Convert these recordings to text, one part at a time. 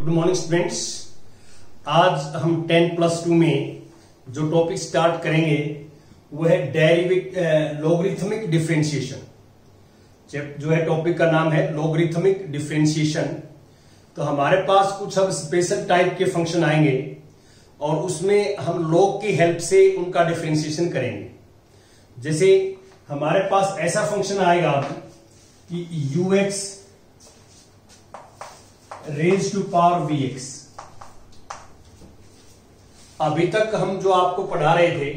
Good morning students. आज हम 10+2 में जो टॉपिक स्टार्ट करेंगे वो है लॉगरिथमिक डिफरेंशिएशन। जो है टॉपिक का नाम है लॉगरिथमिक डिफरेंशिएशन। तो हमारे पास कुछ अब स्पेशल टाइप के फंक्शन आएंगे और उसमें हम लॉग की हेल्प से उनका डिफरेंशिएशन करेंगे। जैसे हमारे पास ऐसा फंक्शन आएगा कि ux raise to power vx। अभी तक हम जो आपको पढ़ा रहे थे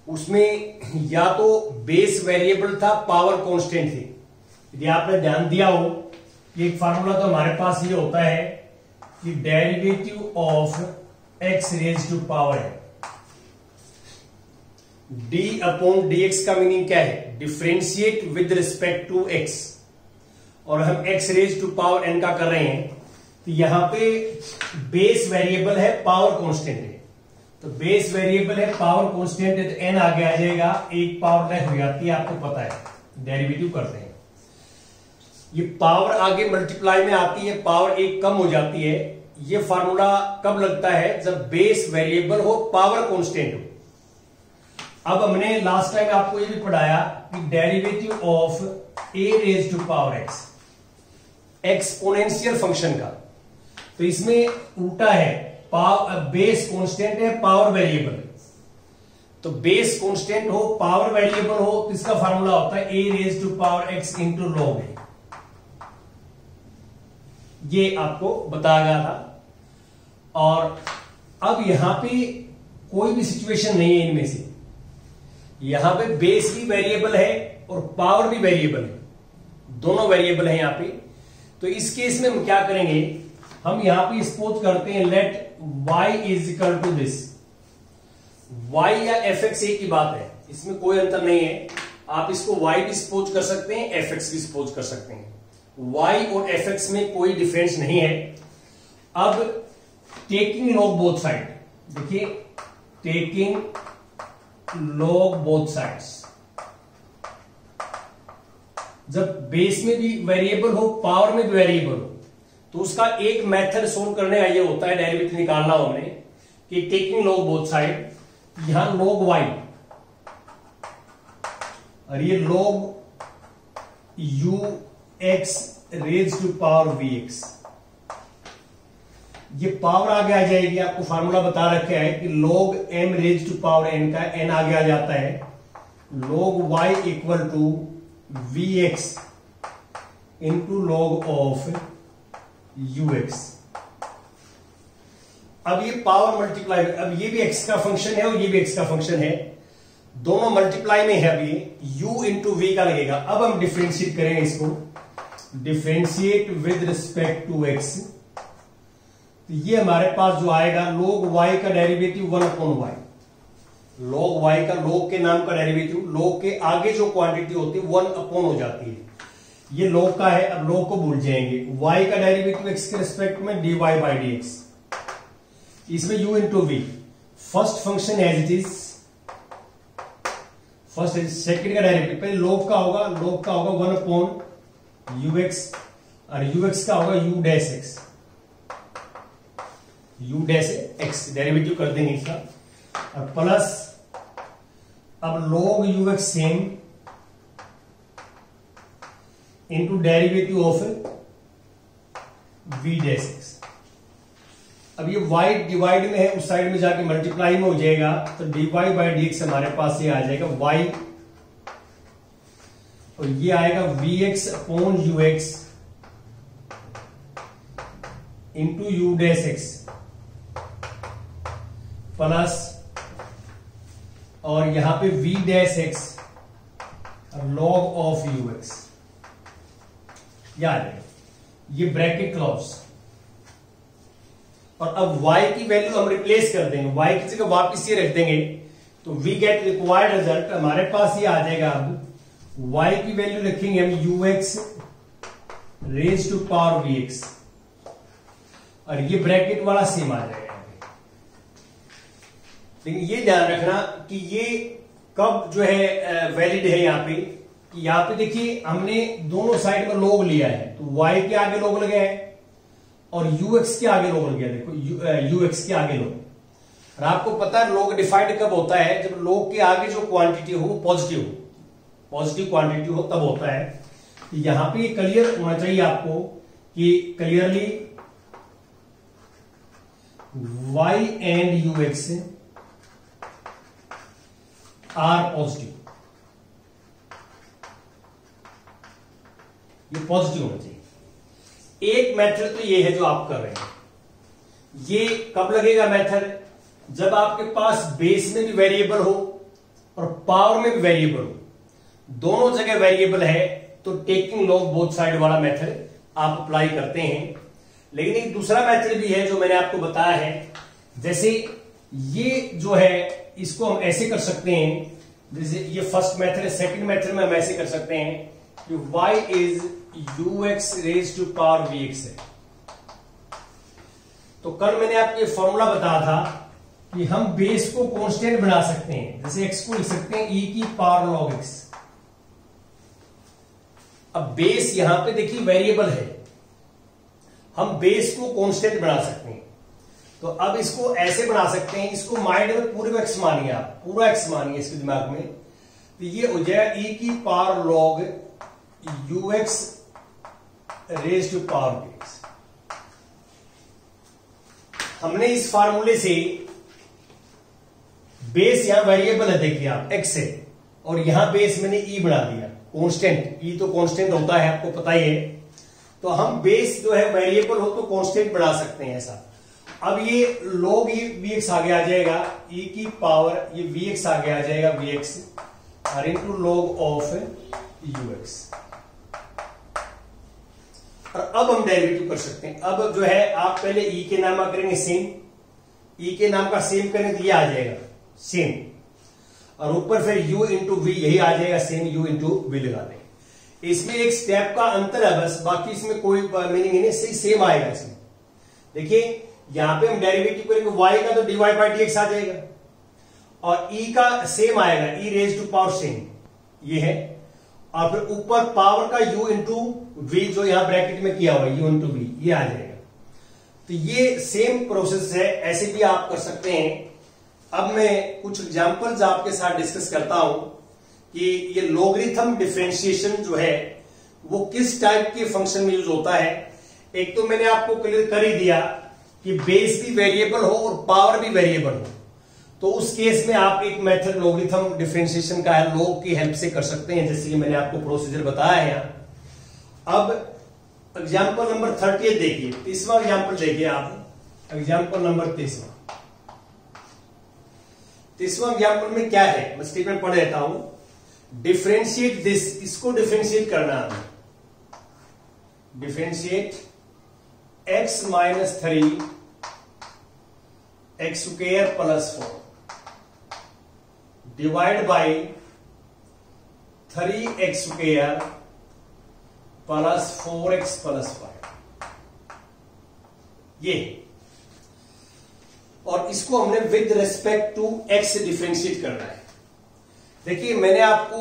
उसमें या तो बेस वेरिएबल था, पावर कांस्टेंट थी। यदि आपने ध्यान दिया हो कि एक फार्मूला तो हमारे पास ये होता है कि derivative of x raise to power है। d अपॉन dx का मीनिंग क्या है? Differentiate with respect to x। और हम x raise to power n का कर रहे हैं तो यहां पे बेस वेरिएबल है, पावर कांस्टेंट है। तो बेस वेरिएबल है, पावर कांस्टेंट है, तो n आगे आ जाएगा, एक पावर लेस हो जाती है, आपको पता है, डेरिवेटिव करते हैं। ये पावर आगे मल्टीप्लाई में आती है, पावर एक कम हो जाती है। ये फार्मूला कब लगता है? जब बेस वेरिएबल हो, पावर कांस्टेंट हो। अब हमने लास्ट टाइम आपको ये भी पढ़ाया कि derivative of a raise to power x, exponential function का। तो इसमें उल्टा है, बेस कांस्टेंट है, पावर वेरिएबल है। तो बेस कांस्टेंट हो, पावर वेरिएबल हो, तो इसका फार्मूला होता है a raise to power x into log a। ये आपको बताया गया था। और अब यहां पे कोई भी सिचुएशन नहीं है इनमें से। यहां पे बेस भी वेरिएबल है और पावर भी वेरिएबल है, दोनों वेरिएबल है यहां पे। तो इस केस में हम क्या करेंगे, हम यहां पे सपोज करते हैं let y is equal to this. y या fx एक ही बात है, इसमें कोई अंतर नहीं है। आप इसको y भी सपोज कर सकते हैं, fx भी सपोज कर सकते हैं। y और fx में कोई डिफरेंस नहीं है। अब टेकिंग लॉग बोथ साइड, देखिए टेकिंग लॉग बोथ साइड्स। जब बेस में भी वेरिएबल हो, पावर में भी वेरिएबल हो, तो उसका एक मेथड सोल्व करने का ये होता है, डेरिवेटिव निकालना हो हमने कि टेकिंग लॉग बोथ साइड। यहां लॉग y और ये log ux raise to power vx। ये पावर आगे आ जाएगी, आपको फार्मूला बता रखा है कि log m raise to power n का n आगे आ जाता है। log y equal to vx into log of ux। अब ये पावर मल्टीप्लाई, अब ये भी x का फंक्शन है और ये भी x का फंक्शन है, दोनों मल्टीप्लाई में है। अब ये u इंटू v का लगेगा। अब हम डिफरेंशिएट करेंगे इसको, differentiate with respect to x। तो ये हमारे पास जो आएगा log y का derivative 1 upon y। log y का log के नाम का डेरिवेटिव, log के आगे जो क्वांटिटी होती है 1 अपॉन हो जाती है। ये log का है, अब log को भूल जाएंगे। y का डेरिवेटिव x के रिस्पेक्ट में dy बाई dx। इसमें u into v, first function as it is, first as. Second का डेरिवेटिव पहले log का होगा, log का होगा 1 अपॉन ux और ux का होगा u dash x, u dash x derivative कर देंगे इसका। और प्लस अब log ux same into derivative of v dash x। अब ये y डिवाइड में है, उस साइड में जाके मल्टीप्लाई में हो जाएगा, तो dy बाई dx हमारे पास ये आ जाएगा y, और ये आएगा vx upon ux into u dash x plus, और यहां पे v dash x log of ux। याद है ये ब्रैकेट क्लॉज। और अब y की वैल्यू हम रिप्लेस कर देंगे, y की जगह वापिस ये रख देंगे, तो वी गेट रिक्वायर्ड रिजल्ट हमारे पास ये आ जाएगा। अब y की वैल्यू रखेंगे हम ux raise to power vx, और ये ब्रैकेट वाला सेम आ जाएगा। लेकिन ये ध्यान रखना कि ये कब जो है वैलिड है यहां पे, कि यहां पे देखिए हमने दोनों साइड में log लिया है, तो y के आगे log लगे हैं और यूएक्स के आगे लॉग लग गया, देखो यूएक्स के आगे लॉग। और आपको पता है लॉग डिफाइंड कब होता है, जब लॉग के आगे जो क्वांटिटी हो वो पॉजिटिव क्वांटिटी हो तब होता है। यहां पे क्लियर होना चाहिए आपको कि clearly y and U X are positive, ये पॉजिटिव होना चाहिए। एक मेथड तो ये है जो आप कर रहे हैं, ये कब लगेगा मेथड, जब आपके पास बेस में भी वेरिएबल हो और पावर में भी वेरिएबल हो, दोनों जगह वेरिएबल है तो टेकिंग लॉग बोथ साइड वाला मेथड आप अप्लाई करते हैं। लेकिन एक दूसरा मेथड भी है जो मैंने आपको बताया है, जैसे ये जो है इसको हम ऐसे कर सकते हैं, जैसे ये फर्स्ट मेथड है, सेकंड मेथड में हम ऐसे कर सकते हैं कि y is ux raise to power vx है। तो कल मैंने आपको ये फॉर्मूला बताया था कि हम बेस को कांस्टेंट बना सकते हैं, जैसे x को लिख सकते हैं e की पावर log x। अब बेस यहां पे देखिए वेरिएबल है, हम बेस को कांस्टेंट बना सकते हैं। तो अब इसको ऐसे बना सकते हैं, इसको माइंड में पूरे में x मानिए, आप पूरा x मानिए इसके दिमाग में, तो ये हो जाएगा e की power log ux raise to power vx। हमने इस फार्मूले से बेस यहां वेरिएबल है, देखिए आप x है, और यहां बेस मैंने e बना दिया कांस्टेंट, e तो कांस्टेंट होता है आपको पता ही है। तो हम बेस जो है वेरिएबल हो तो कांस्टेंट बना सकते हैं ऐसा। अब ये log vx आगे आ जाएगा, e की पावर ये vx आगे आ जाएगा vx और इनटू log ऑफ ux। और अब हम डेरिवेटिव कर सकते हैं। अब जो है आप पहले e के नाम करेंगे सेम, e के नाम का सेम करेंगे तो ये आ जाएगा सेम, और ऊपर फिर u इंटू वी यही आ जाएगा सेम, u इंटू वी लगा दें। इसमें एक स्टेप का अंतर है बस, बाकी इसमें कोई मीनिंग नहीं, सेम आएगा इसमें। देखिए यहां पे हम डेरिवेटिव करेंगे y का तो डिवाइड बाई dx आ जाएगा, और e का सेम आएगा, e raise to power same ये है, और फिर ऊपर पावर का u इंटू वी जो यहां ब्रैकेट में किया हुआ है u इंटू वी ये आ जाएगा। तो ये सेम प्रोसेस है, ऐसे भी आप कर सकते हैं। अब मैं कुछ एग्जांपल्स आपके साथ डिस्कस करता हूं कि ये लॉगरिथम डिफरेंशिएशन जो है वो किस टाइप के फंक्शन में यूज होता है। एक तो मैंने आपको क्लियर कर ही दिया कि बेस भी वेरिएबल हो और पावर भी वेरिएबल हो, तो उस केस में आप एक मेथड लॉगरिथम डिफरेंशिएशन का है, लॉग की हेल्प से कर सकते हैं, जैसे कि मैंने आपको प्रोसीजर बताया है यहां। अब एग्जांपल नंबर 38 देखिए, 30वां एग्जांपल देखिए आप, एग्जांपल नंबर 30वां एग्जांपल में क्या है, मैं स्टेटमेंट पढ़ देता हूं। डिफरेंशिएट दिस, इसको डिफरेंशिएट करना है, differentiate x minus 3 X square plus 4 divide by 3x square plus 4x plus 5, ये, और इसको हमने विद रेस्पेक्ट टू x डिफरेंशिएट करना है। देखिए मैंने आपको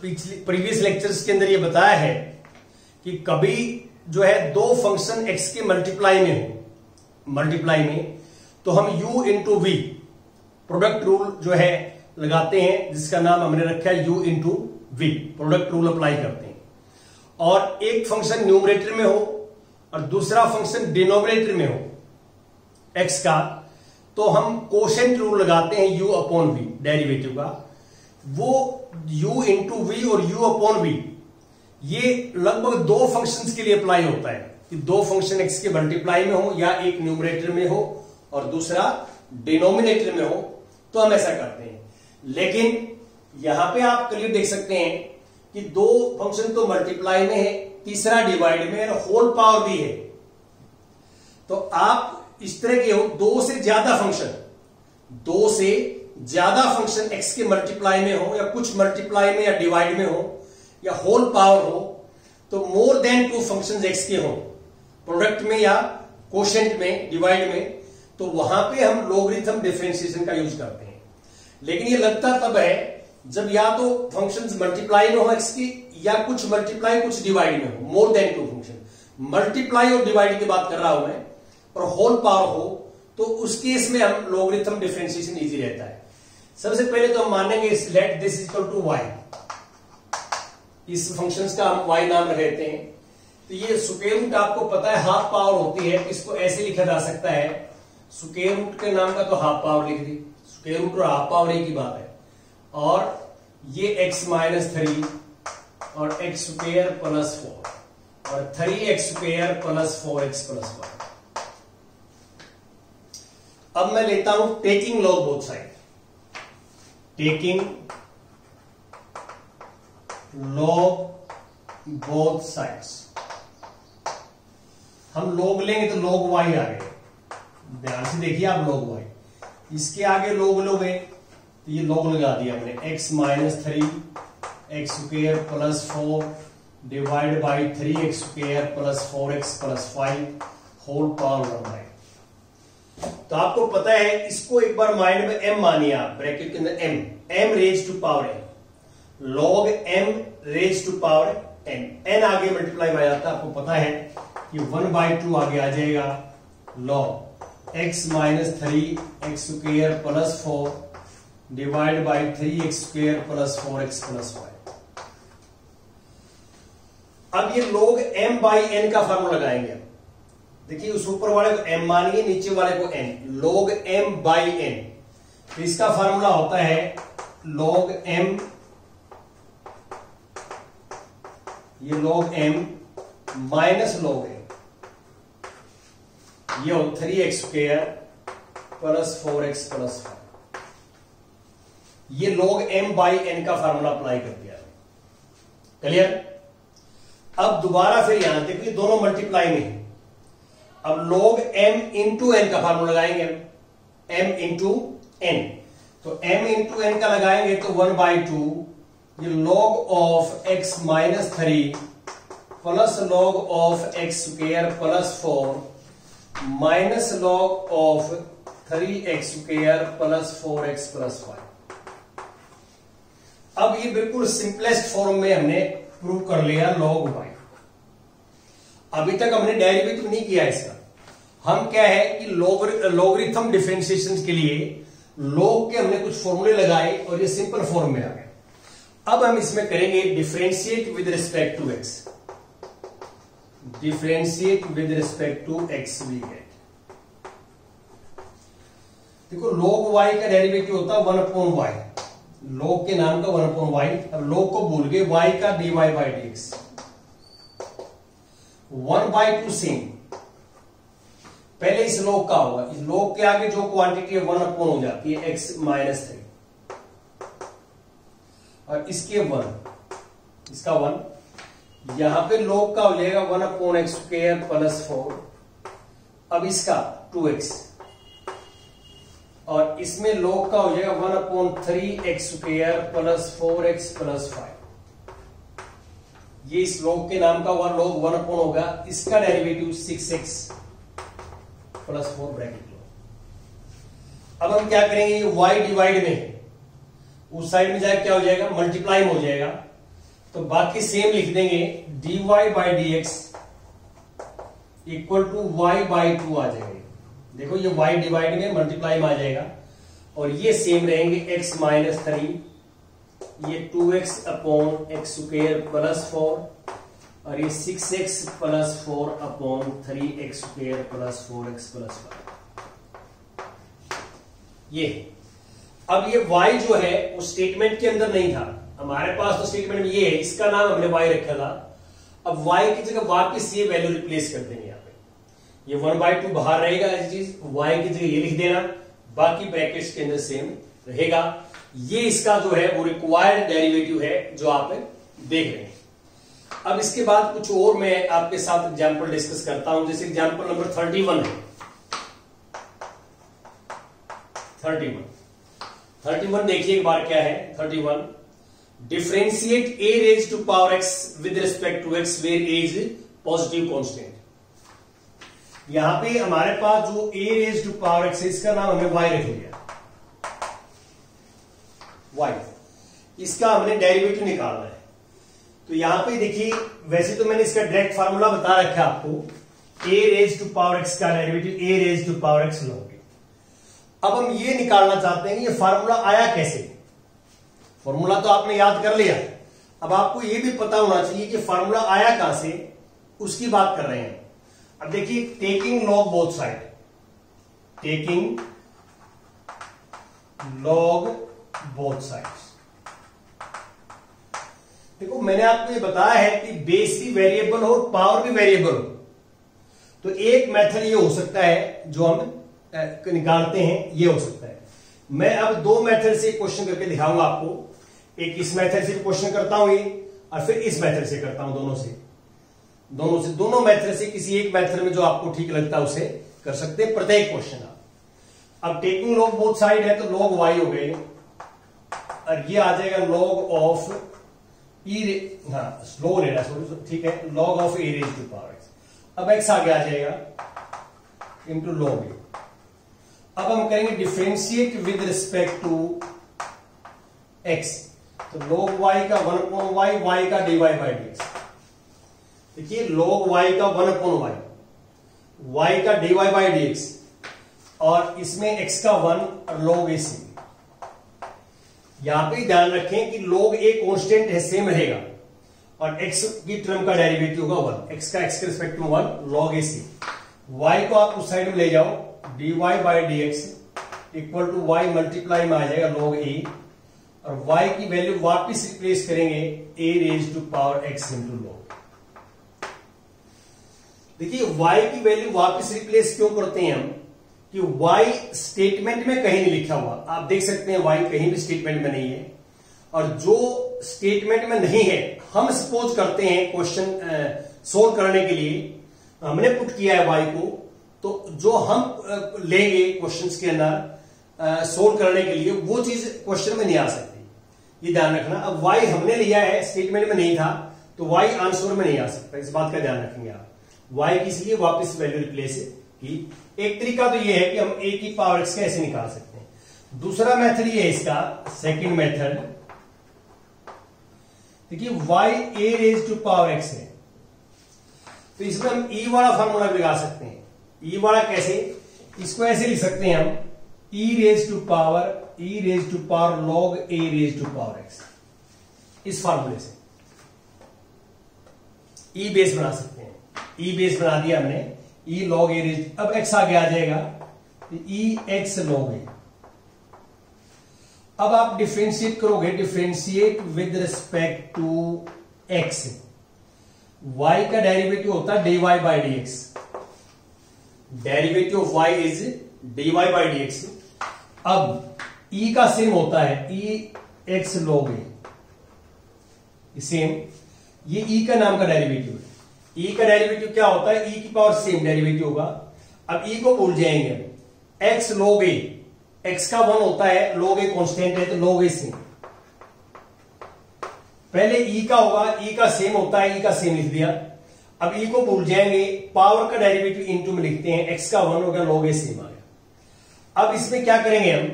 प्रीवियस लेक्चर्स के अंदर ये बताया है कि कभी जो है दो फंक्शन x के मल्टीप्लाई में तो हम u into V product rule जो है लगाते हैं, जिसका नाम हमने रखा है u into V, product rule apply करते हैं। और एक फंक्शन न्यूमरेटर में हो और दूसरा फंक्शन डिनोमिनेटर में हो x का, तो हम कोशेंट रूल लगाते हैं u अपॉन वी डेरिवेटिव का। वो u इंटू वी और u अपॉन वी ये लगभग दो फंक्शंस के लिए अप्लाई होता है कि दो फंक्शन x के मल्टीप्लाई में हो या एक न्यूमरेटर में हो और दूसरा डिनोमिनेटर में हो, तो हम ऐसा करते हैं। लेकिन यहां पे आप क्लियर देख सकते हैं कि दो फंक्शन तो मल्टीप्लाई में है, तीसरा डिवाइड में और होल पावर भी है। तो आप इस तरह के हो दो से ज्यादा फंक्शन x के मल्टीप्लाई में हो या कुछ मल्टीप्लाई में या डिवाइड में हो या होल पावर हो, तो more than two functions x के हो प्रोडक्ट में या कोशेंट में डिवाइड में, तो वहां पे हम लॉगरिथम डिफरेंशिएशन का यूज करते हैं। लेकिन ये लगता तब है जब या तो फंक्शंस मल्टीप्लाई में हो x की या कुछ मल्टीप्लाई कुछ डिवाइड में हो, more than two function. Multiply और डिवाइड की बात कर रहा हूं मैं, और होल पावर हो तो उस केस में हम लॉगरिथम डिफरेंशिएशन इजी रहता है। सबसे पहले तो हम मानेंगे let this equal to y, इस फंक्शंस का हम y नाम रहते हैं। तो ये स्क्वायर रूट आपको पता है हाफ पावर होती है, इसको ऐसे लिखा जा सकता है, स्क्वायर रूट के नाम का तो हाफ पावर लिख दी, स्क्वायर रूट और हाफ पावर एक ही बात है। और ये x माइनस 3 और x स्क्वायर प्लस 4 और 3x square plus 4x plus 1। अब मैं लेता हूं taking log both side, taking log both sides. हम लॉग लेंगे तो लॉग y आ गए, ध्यान से देखिए आप लॉग y, इसके आगे लॉग लोगे तो ये लॉग लगा दिया हमने, x minus 3 x square plus 4 divide by 3x square plus 4x plus 5 whole power 1/। तो आपको पता है, इसको एक बार माइंड में m मानिए आप, ब्रैकेट के अंदर m raise to power n, log m raise to power n आगे मल्टीप्लाई हो जाता है, आपको पता है कि 1/2 आगे आ जाएगा, log x minus 3 x square plus 4 divide by 3x square plus 4x plus 5। अब ये log m बाई n का फॉर्मूला लगाएंगे। देखिए उस ऊपर वाले को m मानिए, नीचे वाले को n, log m by n। तो इसका फॉर्मूला होता है log m, ये log m minus log m, ये हो 3x square plus 4x plus 5। ये log m बाई n का फॉर्मूला अप्लाई कर दिया, क्लियर। अब दोबारा फिर यहां देखिए दोनों मल्टीप्लाई में है, अब log m इंटू n का फॉर्मूला लगाएंगे, m इंटू n। तो m इंटू n का लगाएंगे तो 1/2, ये log of x minus 3 plus log of x square plus 4 minus log of 3x square plus 4x plus 5। अब ये बिल्कुल सिंपलेस्ट फॉर्म में हमने प्रूव कर लिया log y। अभी तक हमने डेरिवेटिव नहीं किया इसका, हम क्या है कि लॉगरिथम डिफरेंशिएशन के लिए log के हमने कुछ फॉर्मूले लगाए और ये सिंपल फॉर्म में आ गए। अब हम इसमें करेंगे differentiate with respect to x, differentiate with respect to x we get. देखो log y का डेरिवेटिव होता है 1/y, log के नाम का 1/y। अब log को भूल गए, y का dy बाई dx 1/2 सेम, पहले इस log का होगा, इस log के आगे जो क्वांटिटी है 1 अपॉन हो जाती है x माइनस 3 और इसके 1, इसका 1, यहां पे log का हो जाएगा 1 अपॉन एक्स स्क्वायर प्लस 4, अब इसका 2x और इसमें log का हो जाएगा 1 upon 3x square plus 4x plus 5। ये इस log के नाम का हुआ, log 1 अपॉन होगा, इसका डेरिवेटिव 6x प्लस 4 ब्रैकेट लो। अब हम क्या करेंगे, ये y डिवाइड में उस साइड में जाए क्या हो जाएगा, मल्टीप्लाई हो जाएगा, तो बाकी सेम लिख देंगे, dy by dx equal to y by 2 आ जाएगा। देखो ये y डिवाइड में मल्टीप्लाई में आ जाएगा और ये सेम रहेंगे x माइनस 3, ये 2x upon x square plus 4 और ये 6x plus 4 upon 3x square plus 4x plus 5। ये अब ये y जो है वो स्टेटमेंट के अंदर नहीं था, हमारे पास तो स्टेटमेंट में ये है, इसका नाम हमने y रखा था। अब y की जगह वापस ये वैल्यू रिप्लेस कर देंगे, यहाँ पे ये 1/2 बाहर रहेगा, ऐसी चीज y की जगह ये लिख देना, बाकी ब्रैकेट्स के अंदर सेम रहेगा। ये इसका जो है वो रिक्वायर्ड डेरिवेटिव है जो आप देख रहे हैं। अब इसके बाद कुछ और मैं आपके साथ एग्जांपल डिस्कस करता हूं, जैसे एग्जांपल नंबर 31 है। 31 देखिए एक बार क्या है। 31 differentiate a raise to power x with respect to x where a is positive constant. यहां पे हमारे पास जो a raise to power x है, इसका नाम हमने y रख लिया, y, इसका हमने डेरिवेटिव निकालना है। तो यहां पे देखिए, वैसे तो मैंने इसका डायरेक्ट फार्मूला बता रखा है आपको, A raise to power X का derivative A raise to power X log ए। अब हम ये निकालना चाहते हैं कि ये फार्मूला आया कैसे। फार्मूला तो आपने याद कर लिया, अब आपको ये भी पता होना चाहिए कि फार्मूला आया कहां से, उसकी बात कर रहे हैं। अब देखिए, taking log both side, taking log both sides. देखो मैंने आपको ये बताया है कि बेस भी वेरिएबल हो, पावर भी वेरिएबल हो, तो एक मेथड ये हो सकता है जो हम निकालते हैं, ये हो सकता है। मैं अब दो मेथड से क्वेश्चन करके दिखाऊंगा आपको। एक इस मेथड से क्वेश्चन करता हूं ये, और फिर इस मेथड से करता हूं, दोनों मेथड से किसी एक मेथड में जो आपको ठीक लगता है उसे कर सकते हैं प्रत्येक क्वेश्चन आप। अब टेकिंग लॉग बोथ साइड है तो लॉग वाई हो गए, और ये आ जाएगा लॉग ऑफ स्लो लेना, ठीक है, log of a raise to power x. अब एक्स आगे आ जाएगा इंटू लॉग ए। अब हम करेंगे differentiate with respect to x, तो लॉग वाई का 1 वाई, वाई का d y by d x. देखिए लॉग वाई का 1 वाई, वाई का d y by d x, और इसमें एक्स का 1 और लॉग ए सी। यहां पे ध्यान रखें कि log a कांस्टेंट है, सेम रहेगा, और x की टर्म का डेरिवेटिव होगा 1, x का x के रिस्पेक्ट में 1 log a c। y को आप उस साइड में ले जाओ, dy by d x equal to y multiply में आ जाएगा log a, और y की वैल्यू वापिस रिप्लेस करेंगे a raise to power x into log। देखिए y की वैल्यू वापिस रिप्लेस क्यों करते हैं हम, कि y स्टेटमेंट में कहीं नहीं लिखा हुआ, आप देख सकते हैं y कहीं भी स्टेटमेंट में नहीं है, और जो स्टेटमेंट में नहीं है हम सपोज करते हैं क्वेश्चन सोल्व करने के लिए हमने पुट किया है y को, तो जो हम लेंगे क्वेश्चंस के अंदर सोल्व करने के लिए वो चीज क्वेश्चन में नहीं आ सकती, ये ध्यान रखना। अब y हमने लिया है, स्टेटमेंट में नहीं था, तो y आंसर में नहीं आ सकता, इस बात का ध्यान रखेंगे आप। y की इसलिए वापस वैल्यू रिप्लेस की। एक तरीका तो ये है कि हम a की पावर x कैसे निकाल सकते हैं। दूसरा मेथड ये है इसका, सेकंड मेथड, देखिए y a raise to power x है, तो इसमें हम e वाला फॉर्मूला भी लगा सकते हैं। e वाला कैसे, इसको ऐसे लिख सकते हैं हम, e raise to power log a raise to power x, इस फॉर्मूले से e बेस बना सकते हैं। e बेस बना दिया हमने, e log a रेज, अब x आगे आ जाएगा, e x log a। अब आप डिफरेंशिएट करोगे, differentiate with respect to x, y का डेरिवेटिव होता है dy by d x, derivative of y is dy by d x. अब e का सेम होता है e x log a, same, ये e का नाम का डेरिवेटिव है। e का डेरिवेटिव क्या होता है, e की पावर सेम डेरिवेटिव होगा। अब e को भूल जाएंगे, x log a, x का 1 होता है, log a कांस्टेंट है, तो log a सेम, पहले e का होगा, e का सेम होता है, e का सेम लिख दिया। अब e को भूल जाएंगे, पावर का डेरिवेटिव इनटू में लिखते हैं, x का 1 हो गया, log a सेम आ गया। अब इसमें क्या करेंगे हम,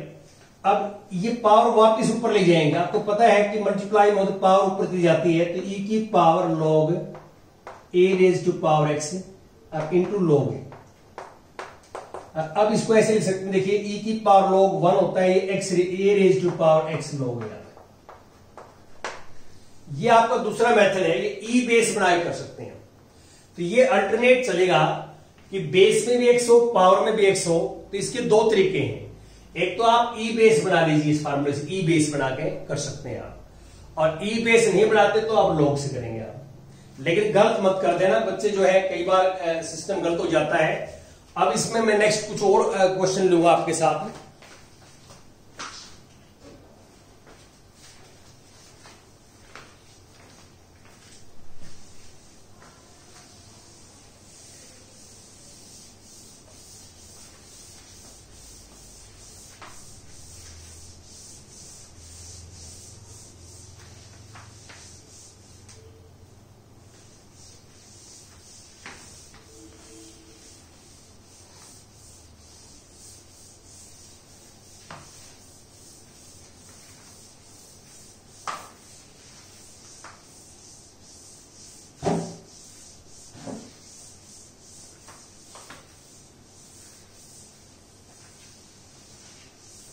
अब ये पावर वापस ऊपर ले जाएंगे, आपको पता है कि मल्टीप्लाई में पावर ऊपर दी जाती है, तो e की power log a raise to power x into log a। अब इसको ऐसे लिख सकते हैं, देखिए e की पावर log 1 होता है, ये x a raise to power x log a। ये आपका दूसरा मेथड है, ये e बेस बना के कर सकते हैं। तो ये अल्टरनेट चलेगा कि बेस में भी x हो, पावर में भी x हो, तो इसके दो तरीके हैं। एक तो आप e बेस बना लीजिए, इस फार्मूले से e बेस बना के कर सकते हैं आप, और e बेस नहीं बनाते तो आप log से करेंगे आप। लेकिन गलत मत कर देना बच्चे, जो है कई बार सिस्टम गलत हो जाता है। अब इसमें मैं नेक्स्ट कुछ और क्वेश्चन लूंगा आपके साथ।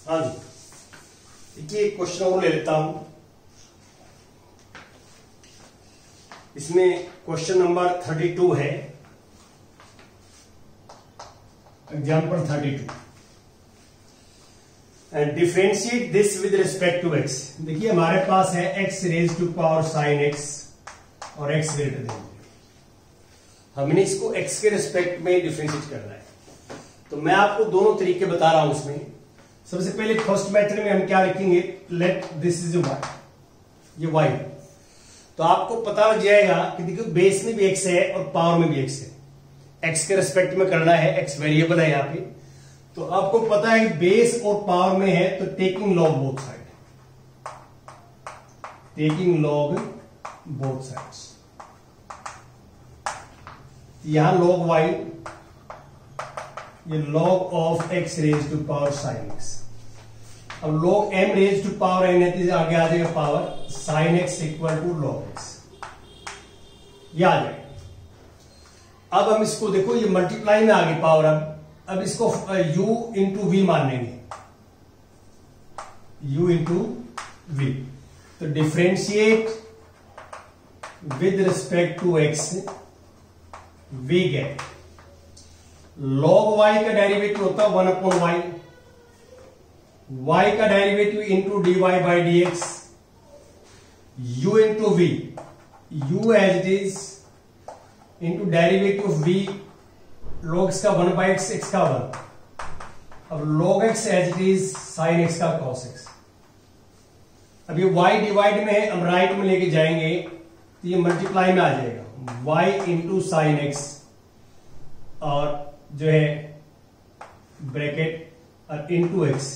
हाँ जी, देखिए क्वेश्चन और ले लेता हूं। इसमें क्वेश्चन नंबर 32 है, example 32, and differentiate this with respect to x. देखिए हमारे पास है x raise to power sine x और एक्स ग्रेटर देन, हमने इसको एक्स के रिस्पेक्ट में डिफरेंशिएट करना है। तो मैं आपको दोनों तरीके बता रहा हूं इसमें। सबसे पहले फर्स्ट मेथड में हम क्या लिखेंगे, लेट दिस इज वाई, ये वाई। तो आपको पता लग जाएगा कि देखिए बेस में भी एक्स है और पावर में भी एक्स है, एक्स के रिस्पेक्ट में करना है, एक्स वेरिएबल है यहाँ पे। तो आपको पता है बेस और पावर में है तो taking log both side, taking log both sides. यहां लॉग वाई, ये log of X raise to power sine X. अब log M raise to power N है तो आगे आ जाएगा power sine X equal to log X, ये आ जाएगा। अब हम इसको देखो ये मल्टीप्लाई में आ गई पावर। अब इसको u इंटू वी मान लेंगे, u इंटू वी। तो differentiate with respect to x, we get log y का डेरिवेटिव होता है 1/y, y का डेरिवेटिव into dy by d x, u into v, u as it is into derivative of v, log x का 1/x, x का 1। अब log x as it is sine x का cos x। अब ये y divide में है, हम right में लेके जाएंगे तो ये मल्टीप्लाई में आ जाएगा, y इंटू साइन x और जो है ब्रैकेट और इंटू x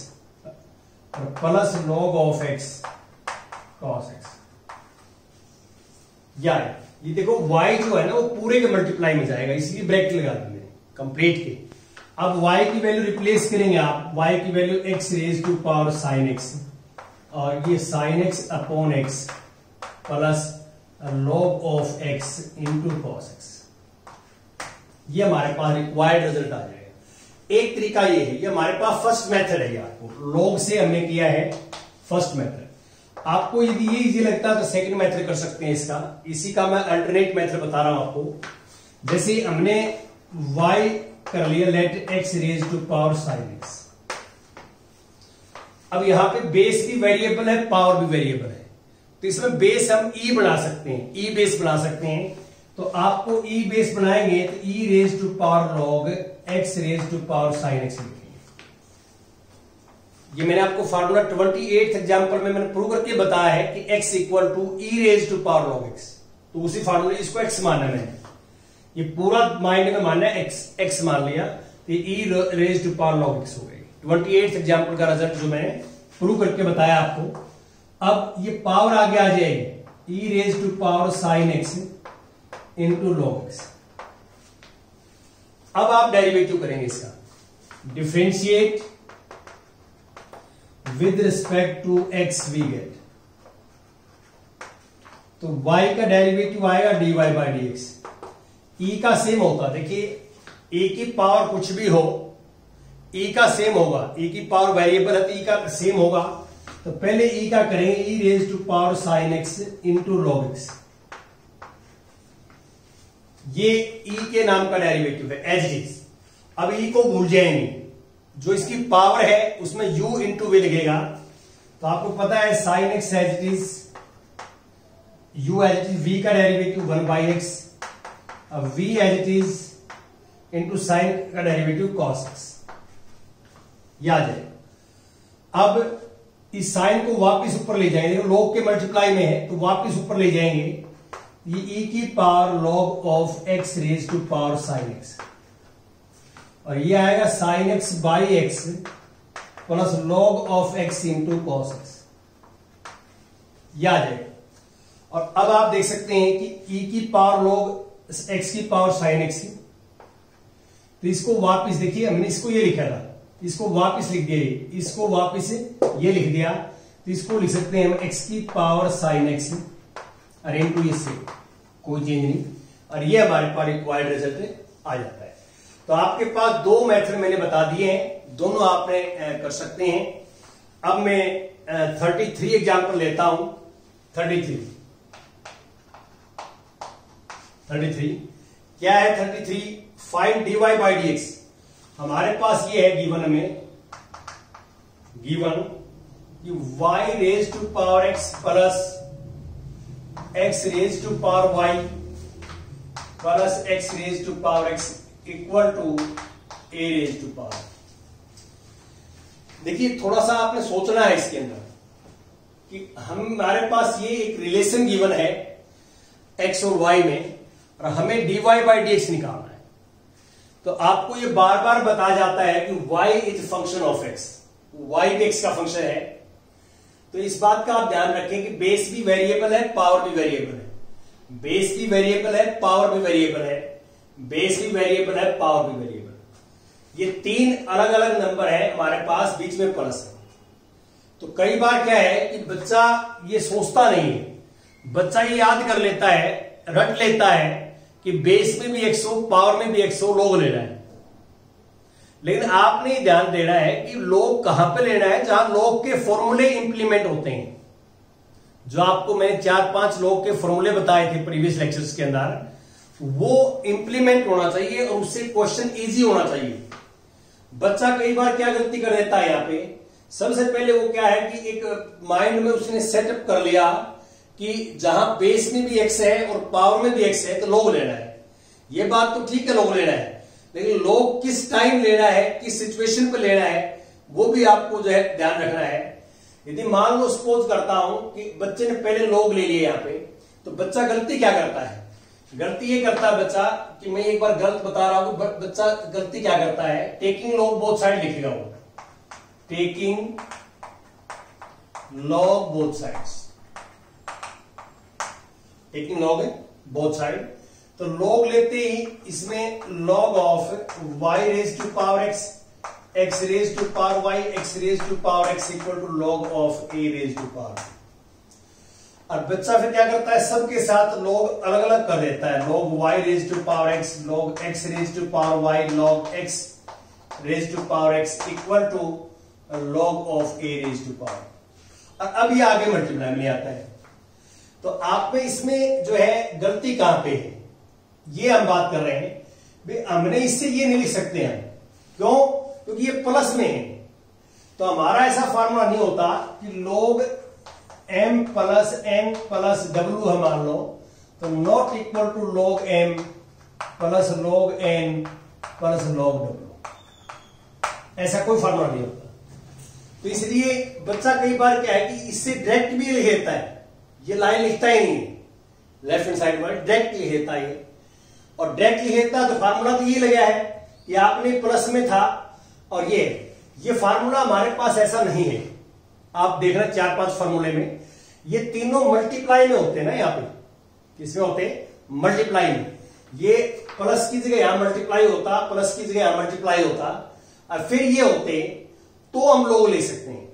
और plus log of x cos x। ये देखो y जो है ना वो पूरे के मल्टीप्लाई में जाएगा, इसलिए ब्रैकेट लगा दी मैंने कंप्लीट के। अब y की वैल्यू रिप्लेस करेंगे आप, y की value x raise to power sine x और ये sine x upon x plus log of x into cos x। ये हमारे पास रिक्वायर्ड रिजल्ट आ जाएगा। एक तरीका ये है, ये हमारे पास फर्स्ट मेथड है, आपको log से हमने किया है फर्स्ट मेथड। आपको यदि ये इजी लगता है तो सेकंड मेथड कर सकते हैं इसका। इसी का मैं अल्टरनेट मेथड बता रहा हूं आपको। जैसे हमने y कर लिया, let x raise to power sine x। अब यहां पे बेस भी वेरिएबल है, पावर भी वेरिएबल है, तो इसमें बेस हम e बना सकते हैं, e बेस बना सकते हैं। तो आपको e बेस बनाएंगे तो e raise to power log x raise to power sine x लिखेंगे। ये मैंने आपको फार्मूला 28 एग्जांपल में मैंने प्रूव करके बताया है कि x equal to e raise to power log x। तो उसी फार्मूले इसको x मानना है मैंने, ये पूरा माइंड में मानना है, x मान लिया तो e raise to power log x हो गई। 28 एग्जांपल का रिजल्ट जो मैंने प्रूव करके बताया आपको। अब ये पावर आगे आ जाएगी, e raise to power sine x into log x। अब आप डेरिवेटिव करेंगे इसका, differentiate with respect to x we get. तो y का डेरिवेटिव आएगा dy by d x. e का सेम होता, देखिए e की पावर कुछ भी हो e का सेम होगा, e की पावर वेरिएबल है तो e का सेम होगा। तो पहले e का करेंगे, e raise to power sine x into log x। ये e के नाम का डेरिवेटिव है एज इट इज। अब e को भूल जाएंगे, जो इसकी पावर है उसमें u इंटू वी लिखेगा। तो आपको पता है sine x as it is, u as it is, v का डेरिवेटिव 1/x, अब v as it is into sine का डेरिवेटिव cos x, याद है। अब इस साइन को वापस ऊपर ले जाएंगे, log के मल्टीप्लाई में है तो वापस ऊपर ले जाएंगे, ये e की power log of x raise to power sine x और ये आएगा sine x by x plus log of x into cos x, याद है। और अब आप देख सकते हैं कि e की पावर log x की पावर साइन x, तो इसको वापस देखिए, हमने इसको ये लिखा था, इसको वापस लिख दिया, इसको वापस ये लिख दिया, तो इसको लिख सकते हैं हम x की पावर साइन x और इनटू इससे कोई चेंज नहीं, और ये हमारे पास रिक्वायर्ड रिजल्ट आ जाता है। तो आपके पास दो मेथड मैंने बता दिए हैं, दोनों आपने कर सकते हैं। अब मैं 33 एग्जाम्पल लेता हूं। 33 क्या है? 33 फाइंड dy बाई dx। हमारे पास ये है गिवन कि y raise to power x plus x raise to power y plus x raise to power x equal to a raise to power. देखिए थोड़ा सा आपने सोचना है इसके अंदर कि हमारे पास ये एक रिलेशन गिवन है x और y में, और हमें dy बाई dx निकालना है। तो आपको ये बार बार बताया जाता है कि y is function of x, y भी x का फंक्शन है। तो इस बात का आप ध्यान रखें कि बेस भी वेरिएबल है, पावर भी वेरिएबल है। बेस भी वेरिएबल है, पावर भी वेरिएबल है। बेस भी वेरिएबल है, पावर भी वेरिएबल। ये तीन अलग अलग नंबर है हमारे पास, बीच में प्लस है। तो कई बार क्या है कि बच्चा ये सोचता नहीं है, बच्चा ये याद कर लेता है, रट लेता है कि बेस में भी 100, पावर में भी 100 लोग लेना है। लेकिन आपने ध्यान देना है कि लोग कहां पे लेना है, जहां लोग के फॉर्मूले इंप्लीमेंट होते हैं। जो आपको मैंने 4-5 लोग के फॉर्मूले बताए थे प्रीवियस लेक्चर्स के अंदर, वो इंप्लीमेंट होना चाहिए और उससे क्वेश्चन इजी होना चाहिए। बच्चा कई बार क्या गलती कर देता है, यहां पे सबसे पहले वो क्या है कि एक माइंड में उसने सेटअप कर लिया कि जहां बेस में भी x है और पावर में भी x है तो लोग लेना है। ये बात तो ठीक है, लोग लेना है, लेकिन लोग किस टाइम लेना है, किस सिचुएशन पे लेना है, वो भी आपको जो है ध्यान रखना है। यदि मान लो सपोज करता हूं कि बच्चे ने पहले लोग ले लिए यहां पे, तो बच्चा गलती क्या करता है? गलती ये करता है बच्चा कि मैं एक बार गलत बता रहा हूं, बच्चा गलती क्या करता है, टेकिंग लॉग बोथ साइड लिखेगा वो, taking log both sides, taking log both side. तो लॉग लेते ही इसमें log of y raise to power x, x raise to power y, x raise to power x equal to log of a raise to power. और बच्चा फिर क्या करता है, सबके साथ लॉग अलग अलग कर देता है, log y raise to power x, log x raise to power y, log x raise to power x equal to log of a raise to power. और अब ये आगे मल्टीप्लाई में आता है। तो आप में इसमें जो है गलती कहां पे है, ये हम बात कर रहे हैं भाई। हमने इससे ये नहीं लिख सकते हैं, क्यों? क्योंकि ये प्लस में है। तो हमारा ऐसा फार्मूला नहीं होता कि log m plus n plus w हम मान लो, तो not equal to log m plus log n plus log w। ऐसा कोई फार्मूला नहीं होता। तो इसलिए बच्चा कई बार क्या है कि इससे डायरेक्ट भी लिख लेता है, ये लाइन लिखता ही नहीं, लेफ्ट हैंड साइड में डायरेक्ट लिख लेता है। और डायरेक्ट लिख लेता तो फार्मूला तो ये लगा है कि आपने प्लस में था, और ये फार्मूला हमारे पास ऐसा नहीं है। आप देख रहे हैं 4-5 फार्मूले में ये तीनों मल्टीप्लाई में होते हैं ना, यहाँ पे किसमें होते हैं? मल्टीप्लाई में। ये प्लस की जगह यहां मल्टीप्लाई होता, प्लस की जगह यहां मल्टीप्लाई होता, और फिर ये होते तो हम लोग ले सकते हैं।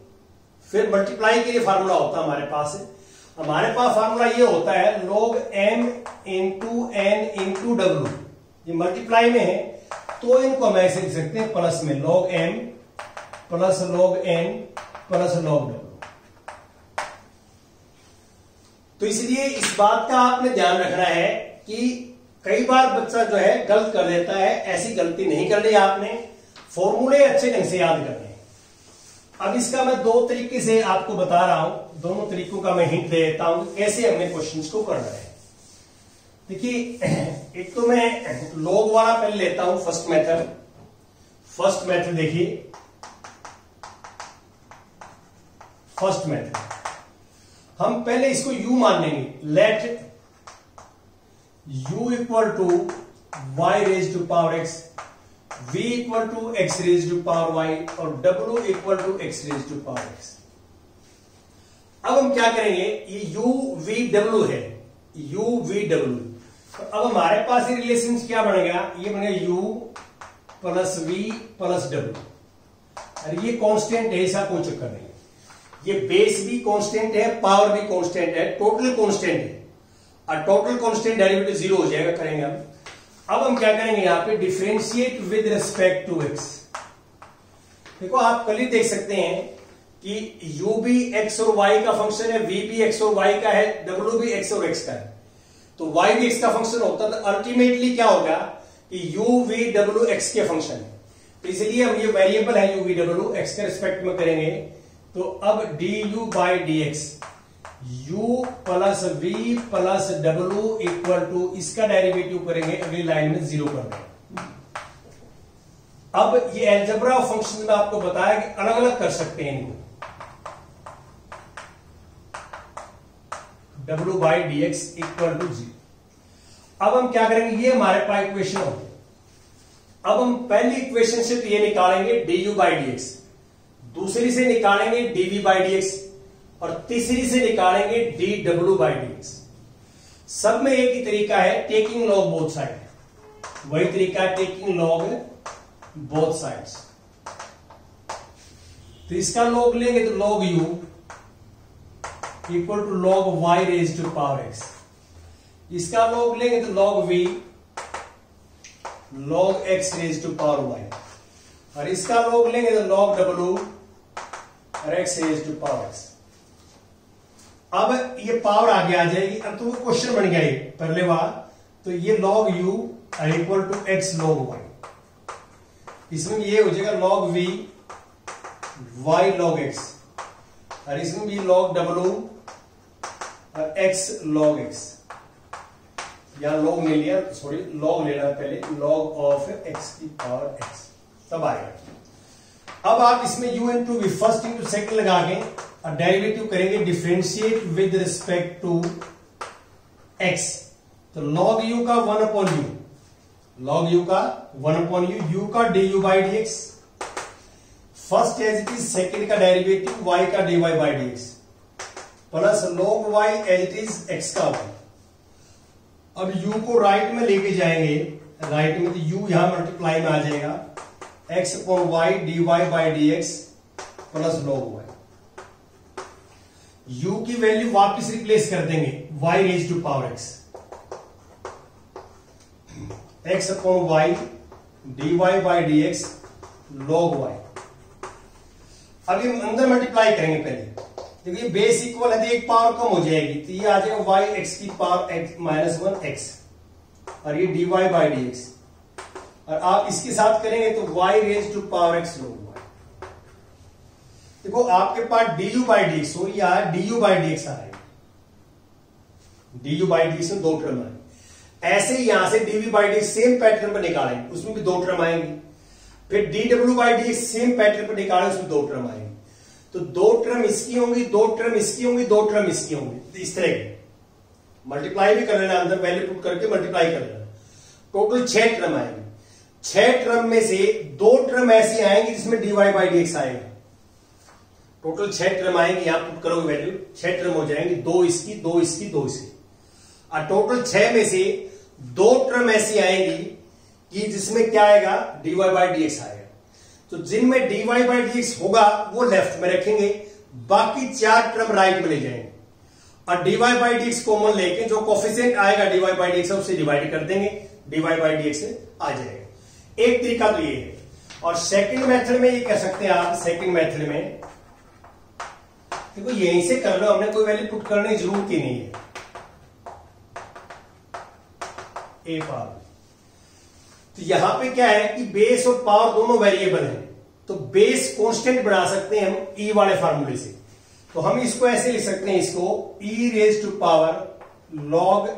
फिर मल्टीप्लाई के लिए फार्मूला होता हमारे पास। हमारे पास फार्मूला ये होता है log m into n into डब्ल्यू। ये मल्टीप्लाई में है तो इनको हम ऐसे लिख सकते हैं प्लस में, log m plus log n plus log w। तो इसलिए इस बात का आपने ध्यान रखना है कि कई बार बच्चा जो है गलत कर देता है, ऐसी गलती नहीं करनी। आपने फॉर्मूले अच्छे ढंग से याद करने। अब इसका मैं 2 तरीके से आपको बता रहा हूं, दोनों तरीकों का मैं हिंट दे देता हूं कैसे हमने क्वेश्चंस को करना है। देखिए, एक तो मैं लॉग वाला पहले लेता हूं, फर्स्ट मेथड देखिए, फर्स्ट मेथड हम पहले इसको u मान लेंगे। Let u equal to y raise to power x, v equal to x raise to power y और w equal to x raise to power x। अब हम क्या करेंगे, ये u v w है, u v w। तो अब हमारे पास ये रिलेशन क्या बनेगा, ये बनेगा u plus v plus w। अरे ये कांस्टेंट है, ऐसा कोई चक्कर नहीं। ये बेस भी कांस्टेंट है, पावर भी कांस्टेंट है, टोटल कांस्टेंट है, और टोटल कांस्टेंट डेरिवेटिव 0 हो जाएगा, करेंगे हम। अब हम क्या करेंगे, यहां पे differentiate with respect to x। देखो आप कल ही देख सकते हैं कि u भी x और y का फंक्शन है, v भी x और y का है, w भी x और x का है, तो y भी x का फंक्शन होता है, तो अल्टीमेटली क्या होगा कि u v w x के फंक्शन है। तो इसलिए हम ये वेरिएबल है u v w x के रिस्पेक्ट में करेंगे, तो अब du by dx u plus v plus w equal to, इसका डेरिवेटिव करेंगे अगली लाइन में 0 कर देंगे। अब ये अलजेब्रा ऑफ फंक्शन में आपको बताया कि अलग अलग कर सकते हैं इनको, w by dx equal to 0। अब हम क्या करेंगे, ये हमारे पास इक्वेशन हो गई। अब हम पहली इक्वेशन से तो ये निकालेंगे du बाई dx, दूसरी से निकालेंगे dv बाई dx और तीसरी से निकालेंगे dw बाई dx। सब में एक ही तरीका है, टेकिंग लॉग बोथ साइड, वही तरीका है टेकिंग लॉग बोथ साइड्स। तो इसका लॉग लेंगे तो log u equal to log y raise to power x, इसका लॉग लेंगे तो log v log x raise to power y, और इसका लॉग लेंगे तो log w और x raise to power x। अब ये पावर आगे आ जाएगी। अब तो वो क्वेश्चन बन गया ये पहले बार, तो ये log u equal to x log y, इसमें ये हो जाएगा log v y log x, और इसमें भी log w और x log x, या log नहीं लिया, सॉरी log लेना पहले, log ऑफ x की पावर x तब आएगा। अब आप इसमें u into v first into second लगा के और डेरिवेटिव करेंगे, differentiate with respect to x, तो log u का 1 अपॉन u, log u का 1 अपॉन u का du by dx, first as it is, second का डेरिवेटिव y का dy by dx, plus log y as it is x का 1। अब u को right में लेके जाएंगे, राइट में तो u यहां मल्टीप्लाई में आ जाएगा, x upon y dy by dx plus log y। u की वैल्यू वापस रिप्लेस कर देंगे, y raise to power x, x upon y dy by dx log y। अब ये अंदर मल्टीप्लाई करेंगे पहले, देखिए बेस इक्वल है तो एक पावर कम हो जाएगी, तो ये आ जाएगा y x की पावर x माइनस 1 x, और ये dy बाई dx, और आप इसके साथ करेंगे तो y raise to power x log y। देखो आपके पास du बाई dx हो या du बाई dx आ रहा है, du बाई dx में 2 टर्म आए, ऐसे यहां से dv by dx same pattern पर निकालेंगे, उसमें भी 2 टर्म आएंगे, फिर dw by dx same pattern पर निकालें, उसमें 2 टर्म आएंगे, तो 2 टर्म इसकी होंगी, 2 टर्म इसकी होंगी, 2 टर्म इसकी होंगी, तो इस तरह के मल्टीप्लाई भी कर लेना, अंदर वैल्यू पुट करके मल्टीप्लाई कर लेना, टोटल 6 टर्म आएंगे। 6 टर्म में से 2 टर्म ऐसी आएंगी जिसमें dy बाई dx आएगा, टोटल 6 टर्म आएंगे, यहां पुट करोगे वैल्यू 6 टर्म हो जाएंगे, 2 इसकी 2 इसकी 2 इसकी, और टोटल 6 में से 2 टर्म ऐसी आएंगी कि जिसमें क्या आएगा, dy बाई dx आएगा। तो जिनमें dy बाई dx होगा वो लेफ्ट में रखेंगे, बाकी 4 टर्म राइट में ले जाएंगे, और dy बाई dx कॉमन लेके जो कोफिशिएंट आएगा dy बाई dx उससे डिवाइड कर देंगे, dy बाई dx आ जाएगा। एक तरीका तो ये है, और सेकंड मेथड में ये कह सकते हैं आप, सेकंड मेथड में देखो यहीं से कर लो, हमने कोई वैल्यू पुट करने की जरूरत ही नहीं है, ए पावर। तो यहां पे क्या है कि बेस और पावर दोनों वेरिएबल हैं, तो बेस कांस्टेंट बना सकते हैं हम ई वाले फार्मूले से, तो हम इसको ऐसे लिख सकते हैं, इसको e raise to power log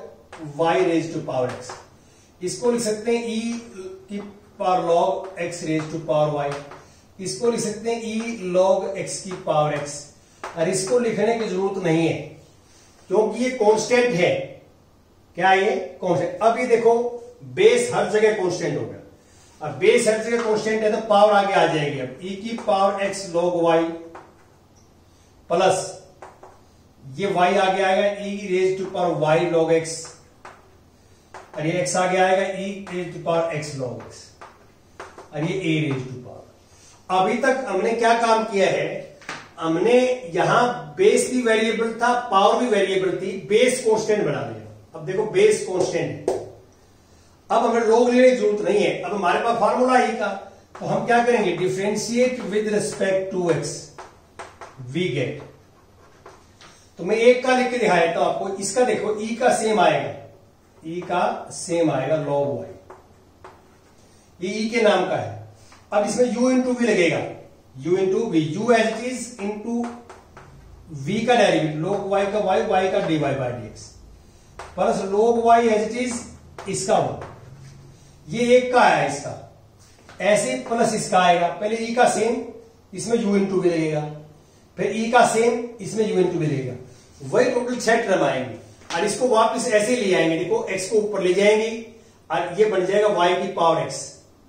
y raise to power x, इसको लिख सकते हैं ई की power log x raise to power y, इसको लिख सकते हैं ई log x की पावर x, और इसको लिखने की जरूरत नहीं है क्योंकि ये कांस्टेंट है। क्या ये कांस्टेंट? अब ये देखो बेस हर जगह कांस्टेंट होगा, अब बेस हर जगह कांस्टेंट है तो पावर आगे आ जाएगी, अब e की power x log y plus ये y आगे आएगा e raise to power y log x, और ये x आगे आएगा e raise to power x log x, और ये a रेज टू पावर। अभी तक हमने क्या काम किया है, हमने यहां बेस भी वेरिएबल था, पावर भी वेरिएबल थी, बेस कांस्टेंट बना दिया। अब देखो बेस कांस्टेंट है, अब हमें log लेने की जरूरत नहीं है, अब हमारे पास फार्मूला ही का, तो हम क्या करेंगे, differentiate with respect to x, we get. तो मैं एक का लिख के दिखा देता हूं आपको। इसका देखो ई का सेम आएगा, ई का सेम आएगा log y, ये ई के नाम का है। अब इसमें u इंटू वी लगेगा, u into v, u as it is into v का डेरिवेटिव log y का y का dy by dx plus log y as it is इसका वन, ये एक का आया इसका, ऐसे प्लस इसका आएगा। पहले ई का सेम, इसमें u इंटू वी लगेगा, फिर ई का सेम, इसमें u इंटू वी लगेगा, वही टोटल 6 टर्म आएंगे। और इसको वापस ऐसे ले आएंगे, देखो x को ऊपर ले जाएंगे और ये बन जाएगा y की पावर x।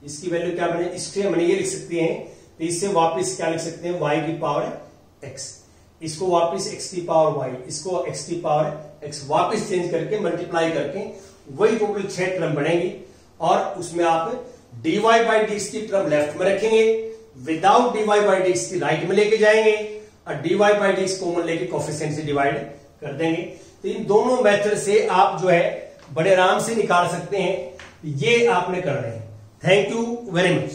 इसकी वैल्यू क्या बने, इससे हम ये लिख सकते हैं, तो इससे वापस क्या लिख सकते हैं, y की पावर x, इसको वापस x की पावर y, इसको x की पावर x वापस चेंज करके मल्टीप्लाई करके वही टोटल 6 टर्म बनेंगे। और उसमें आप dy बाई dx की टर्म लेफ्ट में रखेंगे, विदाउट dy बाई dx की राइट में लेके जाएंगे और dy बाई dx कॉमन लेके कोफिशिएंट से डिवाइड कर देंगे। तो इन दोनों मेथड से आप जो है बड़े आराम से निकाल सकते हैं। ये आपने करना है। Thank you very much.